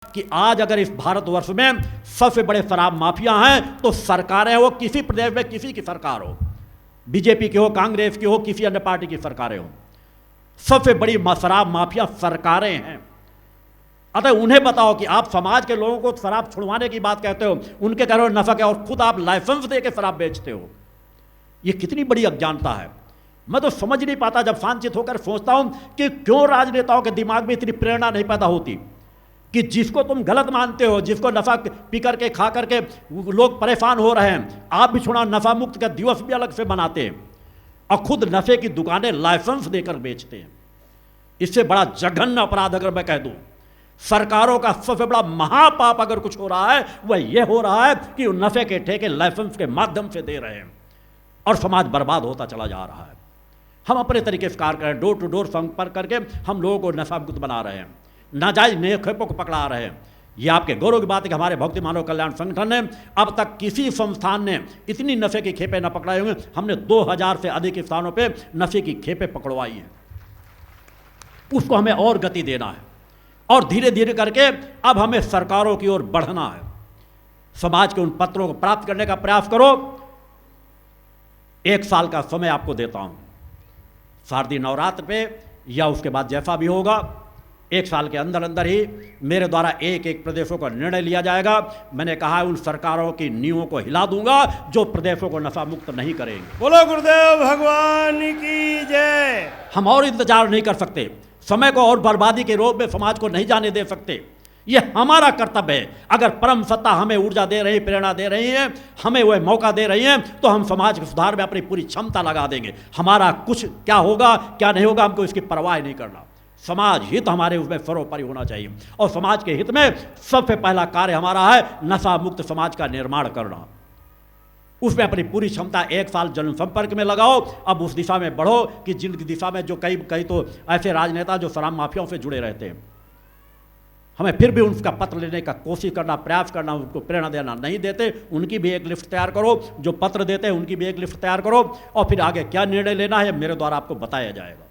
कि आज अगर इस भारतवर्ष में सबसे बड़े शराब माफिया हैं तो सरकारें हो, किसी प्रदेश में किसी की सरकार हो, बीजेपी की हो, कांग्रेस की हो, किसी अन्य पार्टी की सरकारें हो, सबसे बड़ी शराब माफिया सरकारें हैं। अतः उन्हें बताओ कि आप समाज के लोगों को शराब छुड़वाने की बात कहते हो, उनके कह रहे हो नफा क्या, और खुद आप लाइसेंस दे के शराब बेचते हो। यह कितनी बड़ी अज्ञानता है। मैं तो समझ नहीं पाता, जब शांतित होकर सोचता हूं कि क्यों राजनेताओं के दिमाग में इतनी प्रेरणा नहीं पैदा होती कि जिसको तुम गलत मानते हो, जिसको नफा पी करके खा करके लोग परेशान हो रहे हैं, आप भी छुड़ा नफा मुक्त का दिवस भी अलग से बनाते हैं और खुद नफे की दुकानें लाइसेंस देकर बेचते हैं। इससे बड़ा जघन्य अपराध अगर मैं कह दूं, सरकारों का सबसे बड़ा महापाप अगर कुछ हो रहा है वह यह हो रहा है कि नफे के ठेके लाइसेंस के माध्यम से दे रहे हैं और समाज बर्बाद होता चला जा रहा है। हम अपने तरीके से कार्य करें, डोर टू डोर संपर्क करके हम लोगों को नशा मुक्त बना रहे हैं, नाजायज निक्षेपों को पकड़ा रहे हैं। यह आपके गौरव की बात है कि हमारे भक्ति मानव कल्याण संगठन ने अब तक किसी संस्थान ने इतनी नशे की खेपें न पकड़ाई होंगे। हमने 2000 से अधिक स्थानों पे नशे की खेपें पकड़वाई हैं। उसको हमें और गति देना है और धीरे धीरे करके अब हमें सरकारों की ओर बढ़ना है। समाज के उन पत्रों को प्राप्त करने का प्रयास करो। 1 साल का समय आपको देता हूं, शारदीय नवरात्र पे या उसके बाद जैसा भी होगा, 1 साल के अंदर अंदर ही मेरे द्वारा एक एक प्रदेशों का निर्णय लिया जाएगा। मैंने कहा है उन सरकारों की नींवों को हिला दूंगा जो प्रदेशों को नशा मुक्त नहीं करेंगे। बोलो गुरुदेव भगवान की जय। हम और इंतजार नहीं कर सकते, समय को और बर्बादी के रोग में समाज को नहीं जाने दे सकते। यह हमारा कर्तव्य है। अगर परम सत्ता हमें ऊर्जा दे रही, प्रेरणा दे रही है, हमें वह मौका दे रही है, तो हम समाज के सुधार में अपनी पूरी क्षमता लगा देंगे। हमारा कुछ क्या होगा क्या नहीं होगा हमको इसकी परवाह नहीं करना। समाज हित हमारे उसमें सर्वोपरि होना चाहिए और समाज के हित में सबसे पहला कार्य हमारा है नशा मुक्त समाज का निर्माण करना। उसमें अपनी पूरी क्षमता 1 साल जनसंपर्क में लगाओ। अब उस दिशा में बढ़ो कि जिन दिशा में जो कई तो ऐसे राजनेता जो शराब माफियाओं से जुड़े रहते हैं, हमें फिर भी उनका पत्र लेने का कोशिश करना, प्रयास करना, उनको प्रेरणा देना नहीं देते, उनकी भी एक लिस्ट तैयार करो। जो पत्र देते हैं उनकी भी एक लिस्ट तैयार करो और फिर आगे क्या निर्णय लेना है मेरे द्वारा आपको बताया जाएगा।